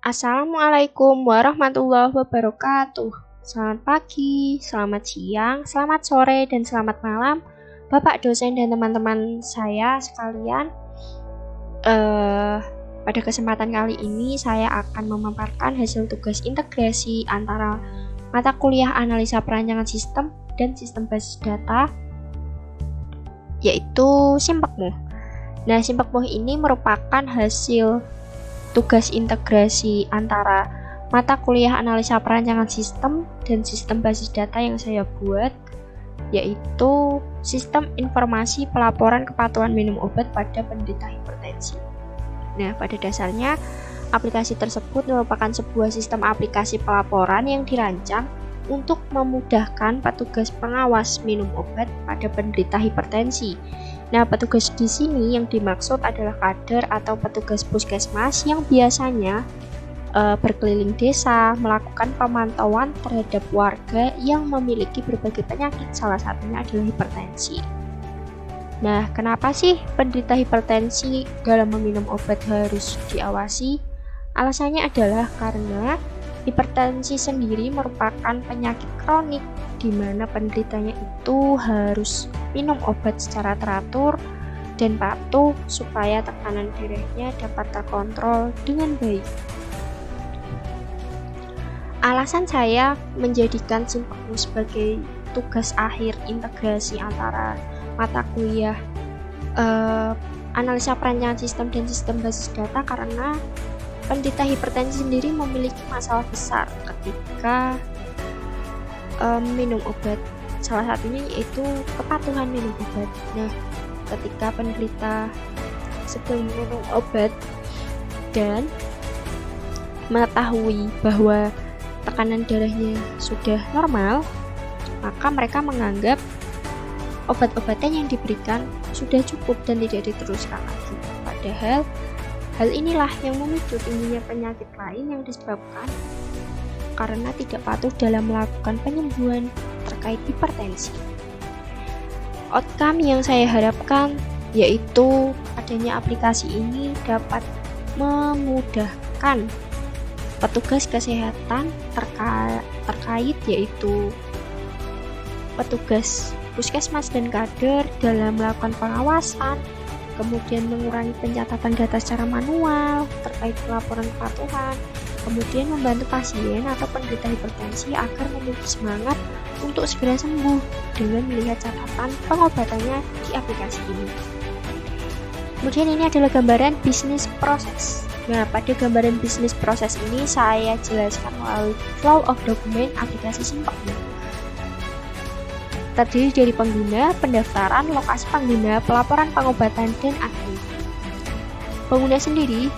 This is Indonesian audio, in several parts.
Assalamualaikum warahmatullahi wabarakatuh. Selamat pagi, selamat siang, selamat sore, dan selamat malam, Bapak dosen dan teman-teman saya sekalian. Pada kesempatan kali ini saya akan memaparkan hasil tugas integrasi antara mata kuliah analisa perancangan sistem dan sistem basis data, yaitu Simpekmuh. Nah, Simpekmuh ini merupakan hasil tugas integrasi antara mata kuliah analisa perancangan sistem dan sistem basis data yang saya buat, yaitu sistem informasi pelaporan kepatuhan minum obat pada penderita hipertensi. Nah, pada dasarnya aplikasi tersebut merupakan sebuah sistem aplikasi pelaporan yang dirancang untuk memudahkan petugas pengawas minum obat pada penderita hipertensi. Nah, petugas di sini yang dimaksud adalah kader atau petugas puskesmas yang biasanya berkeliling desa melakukan pemantauan terhadap warga yang memiliki berbagai penyakit, salah satunya adalah hipertensi. Nah, kenapa sih penderita hipertensi dalam meminum obat harus diawasi? Alasannya adalah karena hipertensi sendiri merupakan penyakit kronik di mana penderitanya itu harus minum obat secara teratur dan patuh supaya tekanan darahnya dapat terkontrol dengan baik. Alasan saya menjadikan Simpekmuh sebagai tugas akhir integrasi antara mata kuliah analisa perancangan sistem dan sistem basis data karena penderita hipertensi sendiri memiliki masalah besar ketika minum obat. Salah satunya yaitu kepatuhan minum obat. Nah, ketika penderita sedang minum obat dan mengetahui bahwa tekanan darahnya sudah normal, maka mereka menganggap obat-obatan yang diberikan sudah cukup dan tidak diteruskan lagi. Padahal hal inilah yang memicu tingginya penyakit lain yang disebabkan karena tidak patuh dalam melakukan penyembuhan terkait hipertensi. Outcome yang saya harapkan yaitu adanya aplikasi ini dapat memudahkan petugas kesehatan terkait yaitu petugas puskesmas dan kader dalam melakukan pengawasan, kemudian mengurangi pencatatan data secara manual terkait pelaporan kepatuhan, kemudian membantu pasien atau penderita hipertensi agar memiliki semangat untuk segera sembuh dengan melihat catatan pengobatannya di aplikasi ini. Kemudian ini adalah gambaran bisnis proses. Nah, pada gambaran bisnis proses ini saya jelaskan melalui flow of document aplikasi Simpekmuh. Terdiri dari pengguna, pendaftaran, lokasi pengguna, pelaporan pengobatan, dan admin. Pengguna sendiri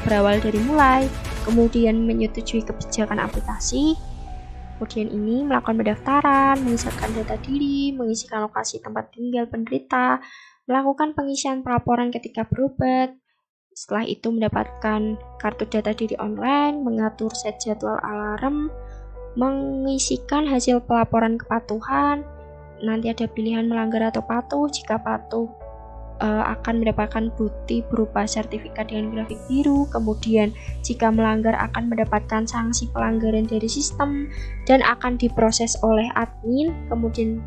berawal dari mulai, kemudian menyetujui kebijakan aplikasi, kemudian ini melakukan pendaftaran, mengisahkan data diri, mengisikan lokasi tempat tinggal penderita, melakukan pengisian pelaporan ketika berobat, setelah itu mendapatkan kartu data diri online, mengatur set jadwal alarm, mengisikan hasil pelaporan kepatuhan, nanti ada pilihan melanggar atau patuh. Jika patuh akan mendapatkan bukti berupa sertifikat dengan grafik biru, kemudian jika melanggar akan mendapatkan sanksi pelanggaran dari sistem dan akan diproses oleh admin, kemudian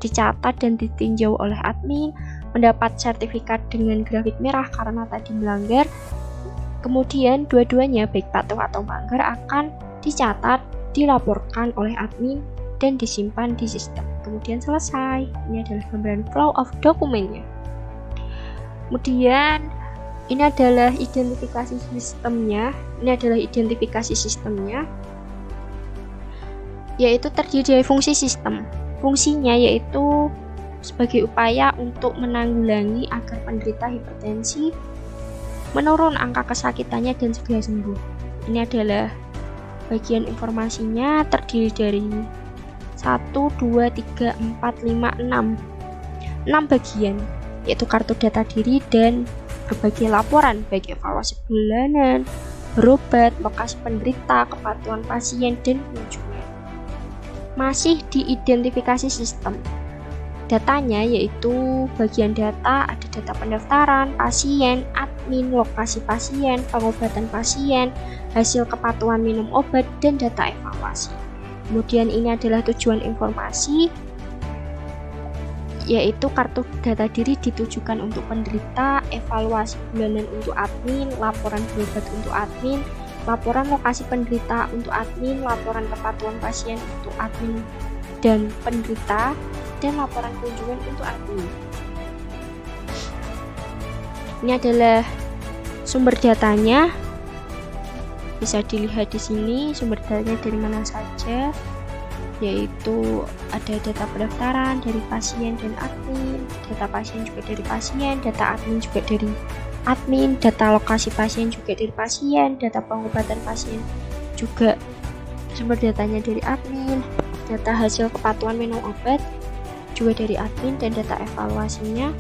dicatat dan ditinjau oleh admin, mendapat sertifikat dengan grafik merah karena tadi melanggar. Kemudian dua-duanya baik patuh atau melanggar akan dicatat, dilaporkan oleh admin dan disimpan di sistem. Kemudian selesai. Ini adalah gambaran flow of dokumennya. Kemudian ini adalah identifikasi sistemnya. Yaitu terdiri dari fungsi sistem. Fungsinya yaitu sebagai upaya untuk menanggulangi agar penderita hipertensi menurun angka kesakitannya dan segera sembuh. Ini adalah bagian informasinya, terdiri dari 1, 2, 3, 4, 5, 6 bagian, yaitu kartu data diri dan berbagai laporan, baik evaluasi bulanan, berobat, lokasi penderita, kepatuhan pasien, dan kunjungan. Masih di identifikasi sistem. Datanya yaitu bagian data, ada data pendaftaran, pasien, admin, lokasi pasien, pengobatan pasien, hasil kepatuhan minum obat, dan data evaluasi. Kemudian ini adalah tujuan informasi, yaitu kartu data diri ditujukan untuk penderita, evaluasi bulanan untuk admin, laporan berobat untuk admin, laporan lokasi penderita untuk admin, laporan kepatuhan pasien untuk admin dan penderita, dan laporan kunjungan untuk admin. Ini adalah sumber datanya. Bisa dilihat di sini sumber datanya dari mana saja, yaitu ada data pendaftaran dari pasien dan admin, data pasien juga dari pasien, data admin juga dari admin, data lokasi pasien juga dari pasien, data pengobatan pasien juga sumber datanya dari admin, data hasil kepatuhan minum obat juga dari admin, dan data evaluasinya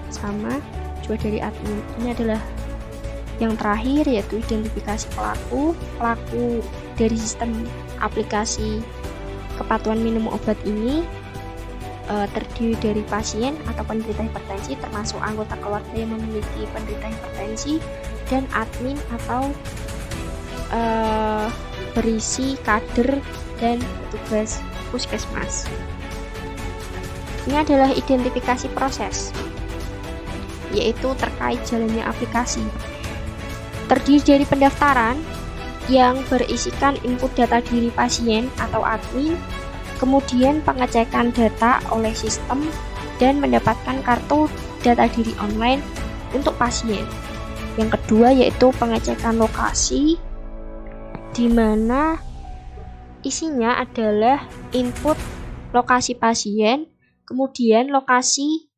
sama juga dari admin. Ini adalah yang terakhir, yaitu identifikasi pelaku dari sistem aplikasi kepatuhan minum obat ini terdiri dari pasien atau penderita hipertensi, termasuk anggota keluarga yang memiliki penderita hipertensi, dan admin atau berisi kader dan petugas puskesmas. Ini adalah identifikasi proses, yaitu terkait jalannya aplikasi. Terdiri dari pendaftaran yang berisikan input data diri pasien atau admin, kemudian pengecekan data oleh sistem, dan mendapatkan kartu data diri online untuk pasien. Yang kedua yaitu pengecekan lokasi, di mana isinya adalah input lokasi pasien, kemudian lokasi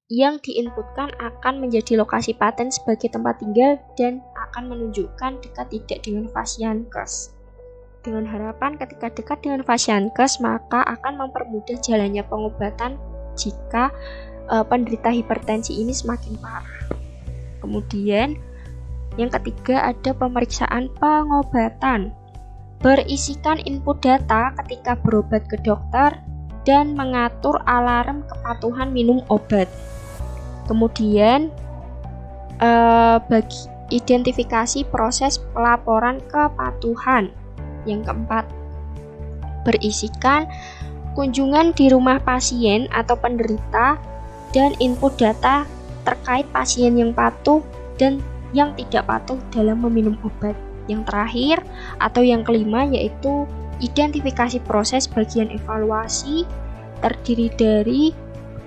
yang diinputkan akan menjadi lokasi pasien sebagai tempat tinggal dan akan menunjukkan dekat tidak dengan Fasiankes. Dengan harapan ketika dekat dengan Fasiankes, maka akan mempermudah jalannya pengobatan jika penderita hipertensi ini semakin parah. Kemudian yang ketiga ada pemeriksaan pengobatan, berisikan input data ketika berobat ke dokter dan mengatur alarm kepatuhan minum obat. Kemudian bagi identifikasi proses pelaporan kepatuhan. Yang keempat, berisikan kunjungan di rumah pasien atau penderita dan input data terkait pasien yang patuh dan yang tidak patuh dalam meminum obat. Yang terakhir atau yang kelima yaitu identifikasi proses bagian evaluasi, terdiri dari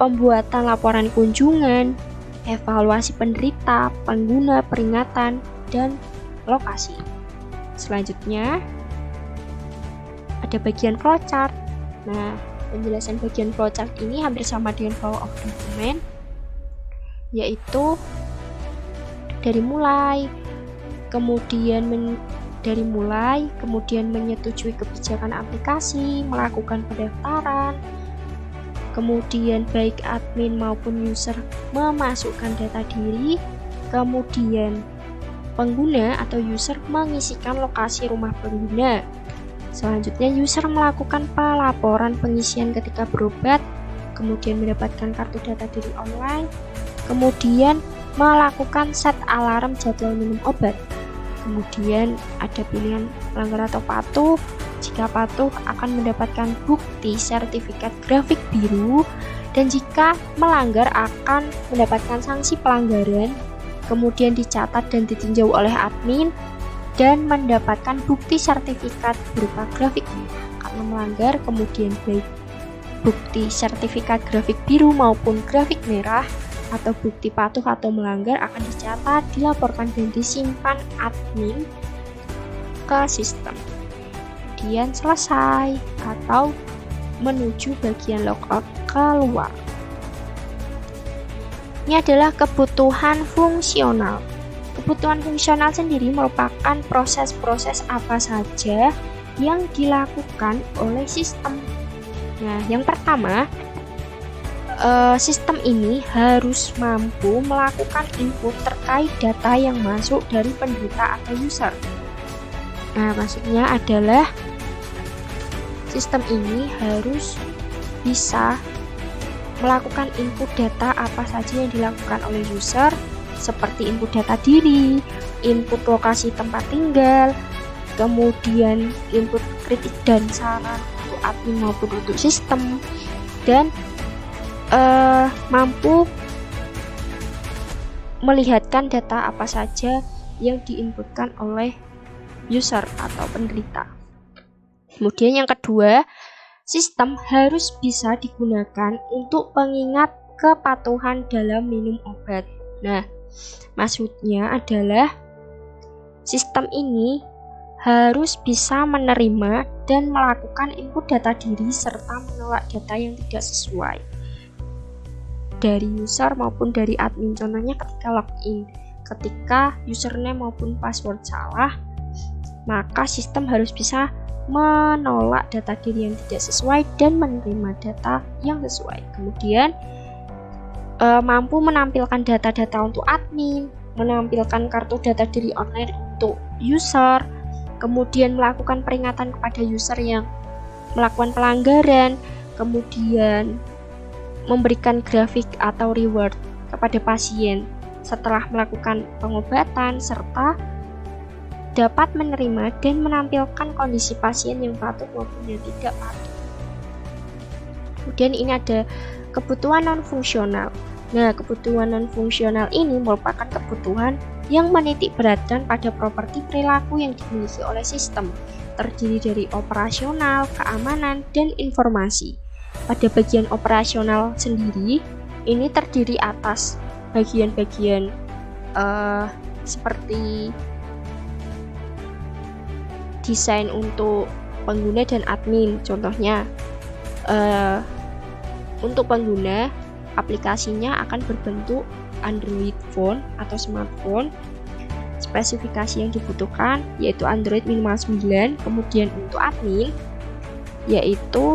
pembuatan laporan kunjungan, evaluasi penderita, pengguna, peringatan, dan lokasi. Selanjutnya ada bagian flowchart. Nah, penjelasan bagian flowchart ini hampir sama dengan flow of document, yaitu dari mulai, kemudian menyetujui kebijakan aplikasi, melakukan pendaftaran, kemudian baik admin maupun user memasukkan data diri, kemudian pengguna atau user mengisikan lokasi rumah pengguna. Selanjutnya user melakukan pelaporan pengisian ketika berobat, kemudian mendapatkan kartu data diri online, kemudian melakukan set alarm jadwal minum obat. Kemudian ada pilihan melanggar atau patuh. Jika patuh akan mendapatkan bukti sertifikat grafik biru, dan jika melanggar akan mendapatkan sanksi pelanggaran, kemudian dicatat dan ditinjau oleh admin, dan mendapatkan bukti sertifikat berupa grafik merah. Karena melanggar, kemudian baik bukti sertifikat grafik biru maupun grafik merah atau bukti patuh atau melanggar akan dicatat, dilaporkan, dan disimpan admin ke sistem. Kemudian selesai atau menuju bagian logout keluar. Ini adalah kebutuhan fungsional. Kebutuhan fungsional sendiri merupakan proses-proses apa saja yang dilakukan oleh sistem. Nah, yang pertama, sistem ini harus mampu melakukan input terkait data yang masuk dari penderita atau user. Nah, maksudnya adalah sistem ini harus bisa melakukan input data apa saja yang dilakukan oleh user, seperti input data diri, input lokasi tempat tinggal, kemudian input kritik dan saran untuk admin maupun untuk sistem, dan mampu melihatkan data apa saja yang diinputkan oleh user atau penderita. Kemudian yang kedua, sistem harus bisa digunakan untuk pengingat kepatuhan dalam minum obat. Nah, maksudnya adalah sistem ini harus bisa menerima dan melakukan input data diri serta menolak data yang tidak sesuai dari user maupun dari admin. Contohnya ketika login, ketika username maupun password salah, maka sistem harus bisa menolak data diri yang tidak sesuai dan menerima data yang sesuai. Kemudian mampu menampilkan data-data untuk admin, menampilkan kartu data diri online untuk user, kemudian melakukan peringatan kepada user yang melakukan pelanggaran, kemudian memberikan grafik atau reward kepada pasien setelah melakukan pengobatan, serta dapat menerima dan menampilkan kondisi pasien yang patuh maupun yang tidak patuh. Kemudian ini ada kebutuhan non-fungsional. Nah, kebutuhan non-fungsional ini merupakan kebutuhan yang menitik beratkan pada properti perilaku yang dimiliki oleh sistem, terdiri dari operasional, keamanan, dan informasi. Pada bagian operasional sendiri, ini terdiri atas bagian-bagian seperti desain untuk pengguna dan admin. Contohnya, untuk pengguna, aplikasinya akan berbentuk Android phone atau smartphone. Spesifikasi yang dibutuhkan yaitu Android minimal 9. Kemudian untuk admin yaitu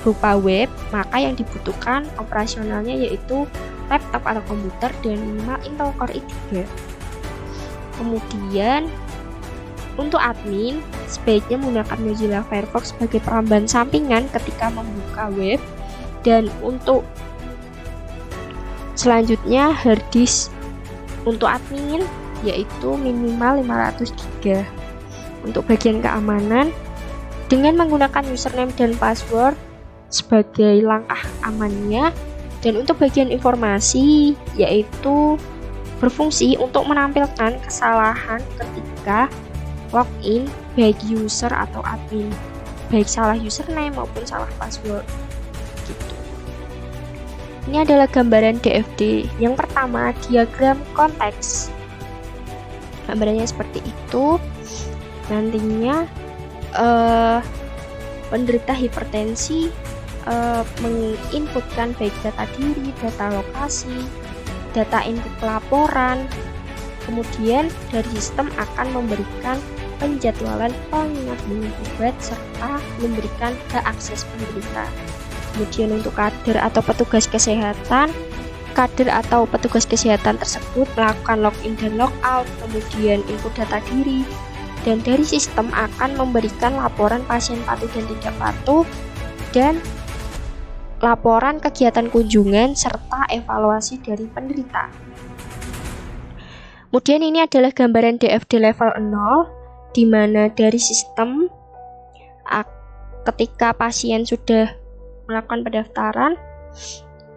berupa web, maka yang dibutuhkan operasionalnya yaitu laptop atau komputer dan minimal Intel Core i3. Kemudian untuk admin sebaiknya menggunakan Mozilla Firefox sebagai peramban sampingan ketika membuka web, dan untuk selanjutnya hard disk untuk admin yaitu minimal 500 GB. Untuk bagian keamanan, dengan menggunakan username dan password sebagai langkah amannya, dan untuk bagian informasi yaitu berfungsi untuk menampilkan kesalahan ketika login baik user atau admin, baik salah username maupun salah password gitu. Ini adalah gambaran DFD. Yang pertama, diagram konteks. Gambarannya seperti itu. Nantinya penderita hipertensi menginputkan baik data diri, data lokasi, data input pelaporan. Kemudian dari sistem akan memberikan penjadwalan pengingat minum obat serta memberikan hak akses penderita. Kemudian untuk kader atau petugas kesehatan, tersebut melakukan login dan logout, kemudian input data diri, dan dari sistem akan memberikan laporan pasien patuh dan tidak patuh, dan laporan kegiatan kunjungan serta evaluasi dari penderita. Kemudian ini adalah gambaran DFD level 0, di mana dari sistem ketika pasien sudah melakukan pendaftaran,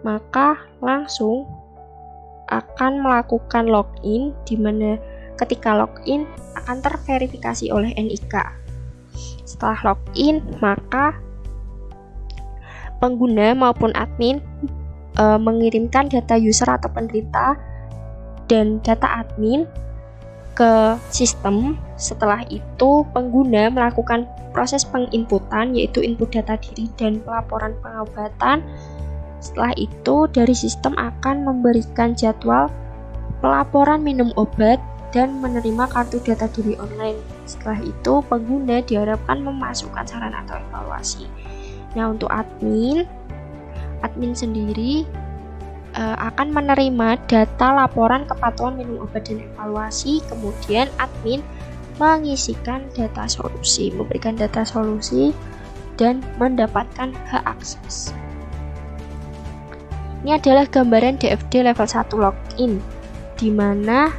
maka langsung akan melakukan login, di mana ketika login akan terverifikasi oleh NIK. Setelah login, maka pengguna maupun admin mengirimkan data user atau penderita dan data admin ke sistem. Setelah itu pengguna melakukan proses penginputan yaitu input data diri dan pelaporan pengobatan. Setelah itu dari sistem akan memberikan jadwal pelaporan minum obat dan menerima kartu data diri online. Setelah itu pengguna diharapkan memasukkan saran atau evaluasi. Nah, untuk admin sendiri akan menerima data laporan kepatuhan minum obat dan evaluasi. Kemudian admin mengisikan data solusi, memberikan data solusi dan mendapatkan hak akses. Ini adalah gambaran DFD level 1 login, di mana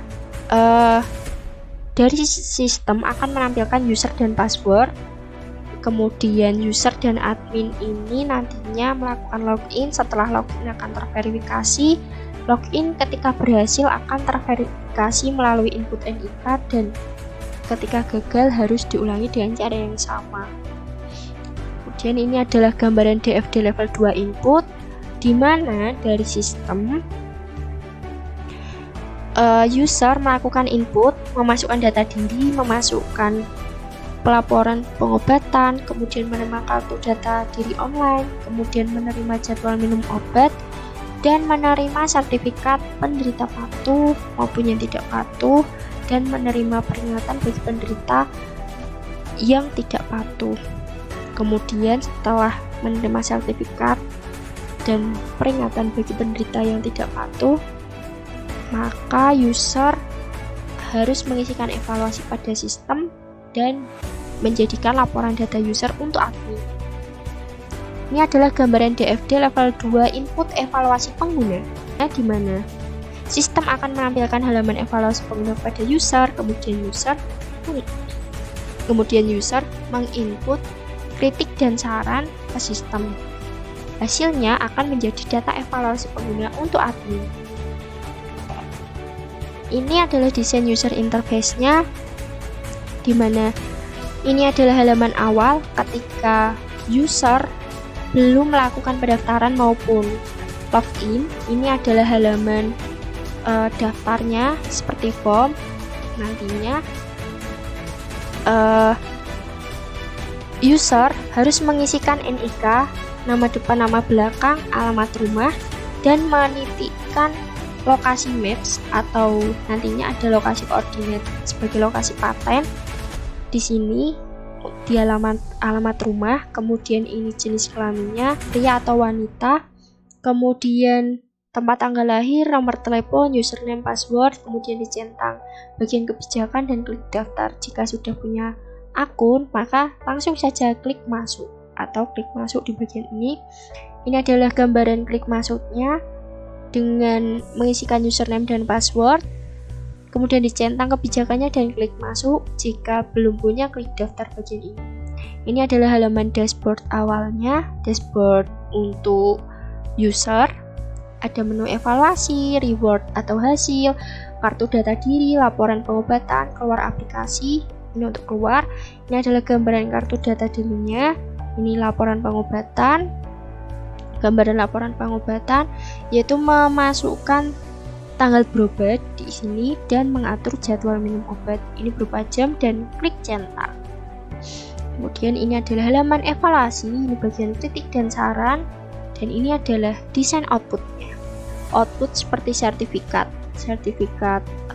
dari sistem akan menampilkan user dan password. Kemudian user dan admin ini nantinya melakukan login. Setelah login akan terverifikasi. Login ketika berhasil akan terverifikasi melalui input NIK, dan ketika gagal harus diulangi dengan cara yang sama. Kemudian ini adalah gambaran DFD level 2 input, di mana dari sistem user melakukan input, memasukkan data diri, memasukkan pelaporan pengobatan, kemudian menerima kartu data diri online, kemudian menerima jadwal minum obat, dan menerima sertifikat penderita patuh maupun yang tidak patuh, dan menerima peringatan bagi penderita yang tidak patuh. Kemudian setelah menerima sertifikat dan peringatan bagi penderita yang tidak patuh, maka user harus mengisikan evaluasi pada sistem dan menjadikan laporan data user untuk admin. Ini adalah gambaran DFD level 2 input evaluasi pengguna, di mana sistem akan menampilkan halaman evaluasi pengguna pada user, kemudian user menginput kritik dan saran ke sistem. Hasilnya akan menjadi data evaluasi pengguna untuk admin. Ini adalah desain user interface-nya, di mana ini adalah halaman awal ketika user belum melakukan pendaftaran maupun login. Ini adalah halaman daftarnya seperti form. Nantinya user harus mengisikan NIK, nama depan, nama belakang, alamat rumah, dan menitikkan lokasi maps atau nantinya ada lokasi koordinat sebagai lokasi paten. Di sini di alamat rumah, kemudian ini jenis kelaminnya, pria atau wanita, kemudian tempat tanggal lahir, nomor telepon, username, password, kemudian dicentang bagian kebijakan dan klik daftar. Jika sudah punya akun, maka langsung saja klik masuk atau klik masuk di bagian ini. Ini adalah gambaran klik masuknya dengan mengisikan username dan password. Kemudian dicentang kebijakannya dan klik masuk. Jika belum punya, klik daftar bagian ini. Ini adalah halaman dashboard awalnya, dashboard untuk user. Ada menu evaluasi, reward atau hasil, kartu data diri, laporan pengobatan, keluar aplikasi. Ini untuk keluar. Ini adalah gambaran kartu data dirinya. Ini laporan pengobatan. Gambaran laporan pengobatan yaitu memasukkan tanggal berobat di sini dan mengatur jadwal minum obat. Ini berupa jam dan klik centang. Kemudian ini adalah halaman evaluasi, ini bagian kritik dan saran, dan ini adalah desain outputnya. Output seperti sertifikat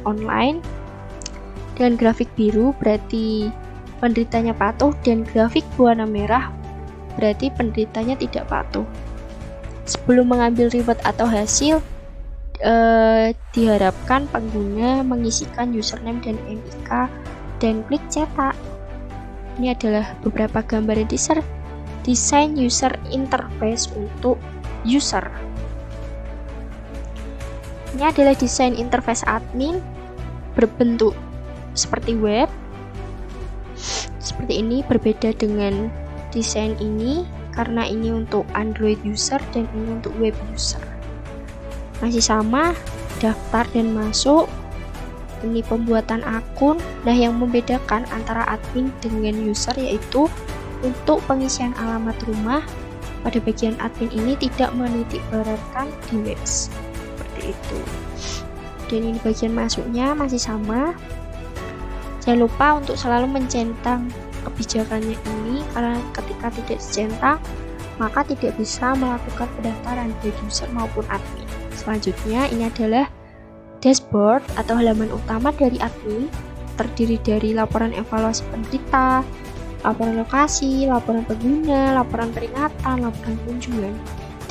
online, dengan grafik biru berarti penderitanya patuh, dan grafik berwarna merah berarti penderitanya tidak patuh. Sebelum mengambil reward atau hasil, diharapkan pengguna mengisikan username dan NIK dan klik cetak. Ini adalah beberapa gambaran desain user interface untuk user. Ini adalah desain interface admin berbentuk seperti web. Seperti ini, berbeda dengan desain ini karena ini untuk Android user dan ini untuk web user. Masih sama, daftar dan masuk. Ini pembuatan akun. Nah, yang membedakan antara admin dengan user yaitu untuk pengisian alamat rumah, pada bagian admin ini tidak menitik beratkan di maps seperti itu. Dan ini bagian masuknya masih sama. Jangan lupa untuk selalu mencentang kebijakannya ini, karena ketika tidak dicentang maka tidak bisa melakukan pendaftaran baik user maupun admin. Selanjutnya, ini adalah dashboard atau halaman utama dari admin, terdiri dari laporan evaluasi penderita, laporan lokasi, laporan pengguna, laporan peringatan, laporan kunjungan,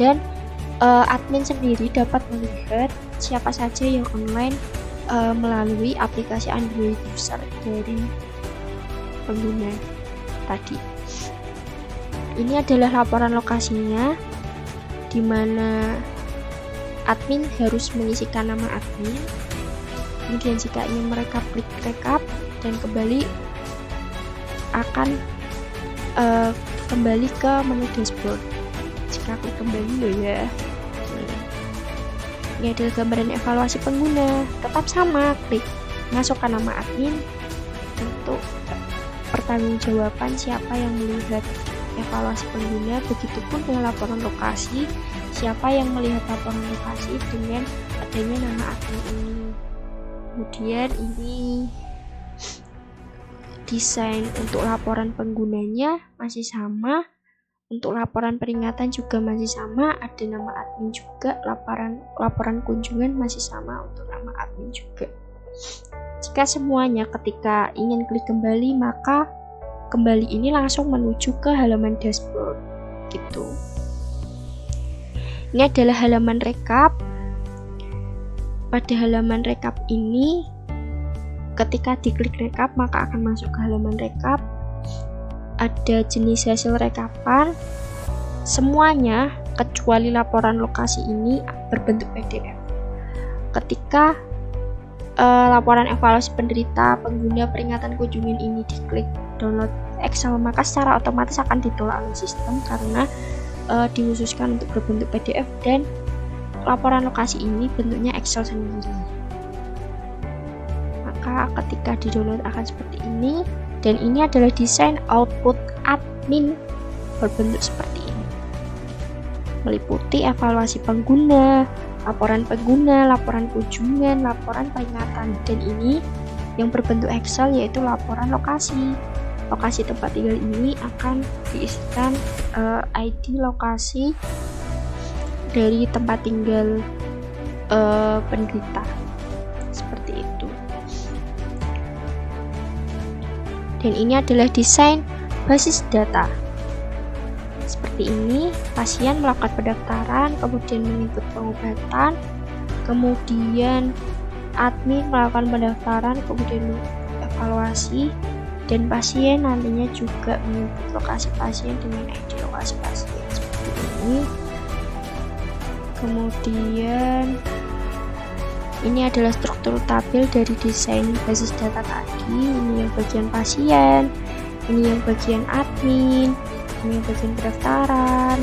dan admin sendiri dapat melihat siapa saja yang online melalui aplikasi Android user dari pengguna tadi. Ini adalah laporan lokasinya, di mana admin harus mengisikan nama admin, Kemudian jika ingin merekap, klik rekap dan kembali akan kembali ke menu dashboard. Jika klik kembali loh ya. Ini adalah gambaran evaluasi pengguna. Tetap sama, klik masukkan nama admin untuk pertanggungjawaban siapa yang melihat evaluasi pengguna. Begitupun dengan laporan lokasi, siapa yang melihat laporan lokasi dengan adanya nama admin ini. Kemudian ini desain untuk laporan penggunanya masih sama. Untuk laporan peringatan juga masih sama, ada nama admin juga. Laporan kunjungan masih sama untuk nama admin juga. Jika semuanya ketika ingin klik kembali, maka kembali ini langsung menuju ke halaman dashboard gitu. Ini adalah halaman rekap. Pada halaman rekap ini, ketika diklik rekap maka akan masuk ke halaman rekap. Ada jenis hasil rekapan, semuanya kecuali laporan lokasi ini berbentuk PDF. Ketika laporan evaluasi penderita pengguna peringatan kunjungan ini diklik download Excel, maka secara otomatis akan ditolak oleh sistem karena dikhususkan untuk berbentuk PDF, dan laporan lokasi ini bentuknya Excel sendiri. Maka ketika di download akan seperti ini. Dan ini adalah desain output admin berbentuk seperti ini. Meliputi evaluasi pengguna, laporan kunjungan, laporan peringatan. Dan ini yang berbentuk Excel yaitu laporan lokasi. Lokasi tempat tinggal ini akan diisikan ID lokasi dari tempat tinggal penderita. Seperti itu. Dan ini adalah desain basis data. Seperti ini, pasien melakukan pendaftaran, kemudian mengikut pengobatan, kemudian admin melakukan pendaftaran, kemudian evaluasi, dan pasien nantinya juga mengikut lokasi pasien dengan ID lokasi pasien seperti ini. Kemudian ini adalah struktur tabel dari desain basis data tadi. Ini yang bagian pasien, ini yang bagian admin, ini yang bagian pendaftaran,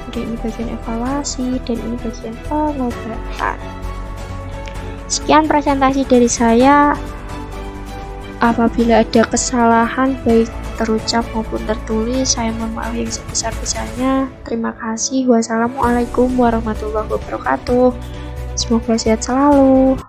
kemudian ini bagian evaluasi, dan ini bagian pengobatan. Sekian presentasi dari saya. Apabila ada kesalahan baik terucap maupun tertulis, saya mohon maaf yang sebesar-besarnya. Terima kasih. Wassalamualaikum warahmatullahi wabarakatuh. Semoga sehat selalu.